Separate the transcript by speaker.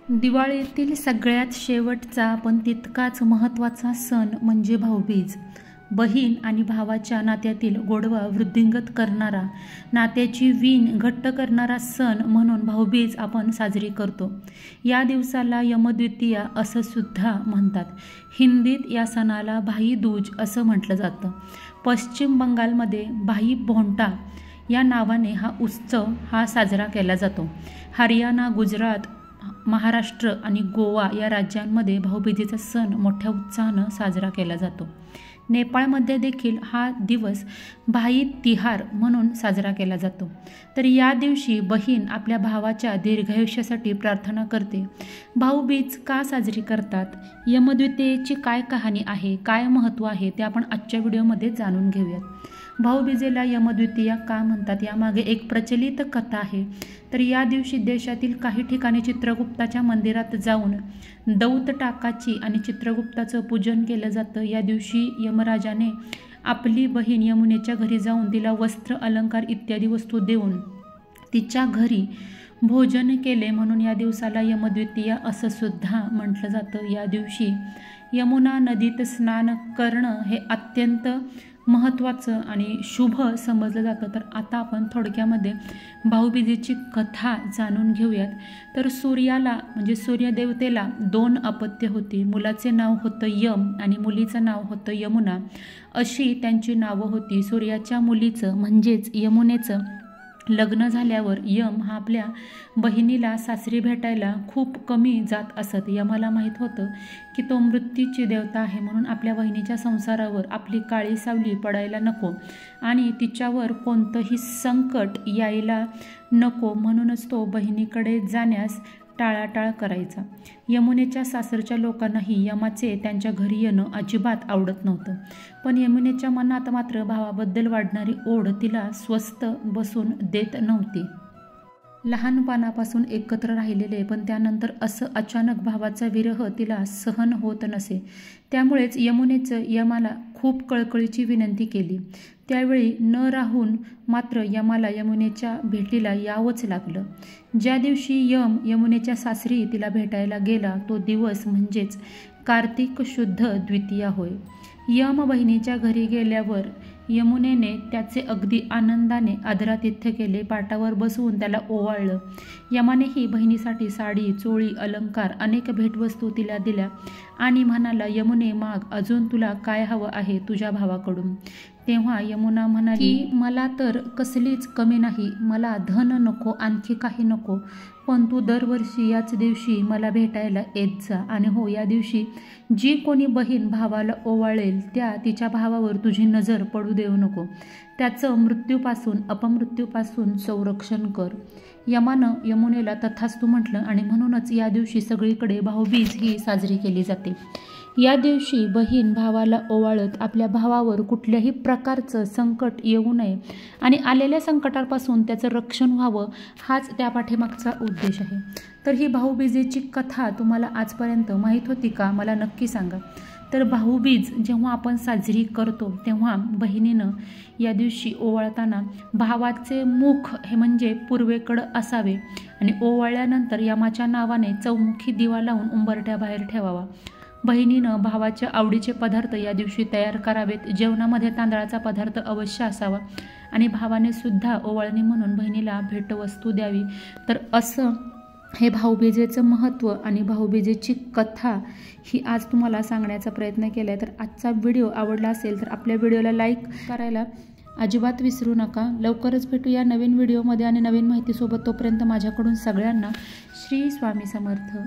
Speaker 1: दिवाळीतील सगळ्यात शेवटचा पण तितकाच महत्त्वाचा सण म्हणजे भाऊबीज. बहीण आणि भावाच्या नात्यातील गोडवा वृद्धिंगत करणारा, नात्याची वीण घट्ट करणारा सण म्हणून भाऊबीज आपण साजरी करतो. या दिवसाला यमद्वितीया असं सुद्धा म्हणतात. हिंदीत या सणाला भाई दूज असं म्हटलं जातं. पश्चिम बंगालमध्ये भाई भोंटा या नावाने हा उत्सव साजरा केला जातो. हरियाणा, गुजरात, महाराष्ट्र आणि गोवा या राज्यांमध्ये भाऊबीजेचा सण मोठ्या उत्साहानं साजरा केला जातो. नेपाळमध्ये देखील हा दिवस भाई तिहार म्हणून साजरा केला जातो. तर या दिवशी बहीण आपल्या भावाच्या दीर्घायुष्यासाठी प्रार्थना करते. भाऊबीज का साजरी करतात, यमद्वितीयेची काय कहाणी आहे, काय महत्त्व आहे ते आपण आजच्या व्हिडिओमध्ये जाणून घेऊयात. भाऊबीजेला यमद्वितीया का म्हणतात यामागे एक प्रचलित कथा आहे. तर या दिवशी देशातील काही ठिकाणी चित्रगुप्ताच्या मंदिरात जाऊन दौत टाकाची आणि चित्रगुप्ताचं पूजन केलं जातं. या दिवशी यमराजाने आपली बहीण यमुनेच्या घरी जाऊन तिला वस्त्र, अलंकार इत्यादी वस्तू देऊन तिच्या घरी भोजन केले, म्हणून या दिवसाला यमद्वितीया असं सुद्धा म्हटलं जातं. या दिवशी यमुना नदीत स्नान करणं हे अत्यंत महत्त्वाचं आणि शुभ समजलं जातं. तर आता आपण थोडक्यामध्ये भाऊबीजेची कथा जाणून घेऊयात. तर सूर्याला म्हणजे सूर्यदेवतेला 2 अपत्य होती. मुलाचे नाव होतं यम आणि मुलीचं नाव होतं यमुना, अशी त्यांची नावं होती. सूर्याच्या मुलीचं म्हणजेच यमुनेचं लग्न झाल्यावर यम हा आपल्या बहिणीला सासरी भेटायला खूप कमी जात असत. यमाला माहीत होतं की तो मृत्यूची देवता आहे, म्हणून आपल्या बहिणीच्या संसारावर आपली काळी सावली पडायला नको आणि तिच्यावर कोणतंही संकट यायला नको, म्हणूनच तो बहिणीकडे जाण्यास टाळाटाळ करायचा. यमुनेच्या सासरच्या लोकांनाही यमाचे त्यांच्या घरी येणं अजिबात आवडत नव्हतं. पण यमुनेच्या मनात मात्र भावाबद्दल वाढणारी ओढ तिला स्वस्थ बसून देत नव्हती. लहानपणापासून एकत्र राहिलेले पण त्यानंतर असं अचानक भावाचा विरह तिला सहन होत नसे. त्यामुळेच यमुनेचं यमाला खूप कळकळीची विनंती केली. त्यावेळी न राहून मात्र यमाला यमुनेच्या भेटीला यावंच लागलं. ज्या दिवशी यम यमुनेच्या सासरी तिला भेटायला गेला तो दिवस म्हणजेच कार्तिक शुद्ध द्वितीया होय. यम बहिणीच्या घरी गेल्यावर यमुनेने त्याचे अगदी आनंदाने आदरातिथ्य केले. पाटावर बसवून त्याला ओवाळलं. यमानेही बहिणीसाठी साडी, चोळी, अलंकार अनेक भेटवस्तू तिला दिल्या आणि म्हणाला, यमुने माग, अजून तुला काय हवं आहे तुझ्या भावाकडून. तेव्हा यमुना म्हणाली की मला तर कसलीच कमी नाही, मला धन नको, आणखी काही नको, पण तू दरवर्षी याच दिवशी मला भेटायला येत जा. आणि हो, या दिवशी जी कोणी बहीण भावाला ओवाळेल त्या तिच्या भावावर तुझी नजर पडू देऊ नको. त्याचं मृत्यूपासून, अपमृत्यूपासून संरक्षण कर. यमानं यमुनेला तथास्तु म्हटलं आणि म्हणूनच या दिवशी सगळीकडे भाऊबीज ही साजरी केली जाते. या दिवशी बहीण भावाला ओवाळत आपल्या भावावर कुठल्याही प्रकारचं संकट येऊ नये आणि आलेल्या संकटापासून त्याचं रक्षण व्हावं, हाच त्या पाठीमागचा उद्देश आहे. तर ही भाऊबीजेची कथा तुम्हाला आजपर्यंत माहीत होती का, मला नक्की सांगा. तर भाऊबीज जेव्हा आपण साजरी करतो तेव्हा बहिणीनं या दिवशी ओवाळताना भावाचे मुख हे म्हणजे पूर्वेकडं असावे आणि ओवाळल्यानंतर यमाच्या नावाने चौमुखी दिवा लावून उंबरठ्याबाहेर ठेवावा. बहिणीनं भावाच्या आवडीचे पदार्थ या दिवशी तयार करावेत. जेवणामध्ये तांदळाचा पदार्थ अवश्य असावा आणि भावाने सुद्धा ओवाळणी म्हणून बहिणीला भेटवस्तू द्यावी. तर असं हे भाऊबीजेचं महत्त्व आणि भाऊबीजेची कथा ही आज तुम्हाला सांगण्याचा प्रयत्न केला आहे. तर आजचा व्हिडिओ आवडला असेल तर आपल्या व्हिडिओला लाईक करायला अजिबात विसरू नका. लवकरच भेटूया नवीन व्हिडिओमध्ये आणि नवीन माहितीसोबत. तोपर्यंत माझ्याकडून सगळ्यांना श्री स्वामी समर्थ.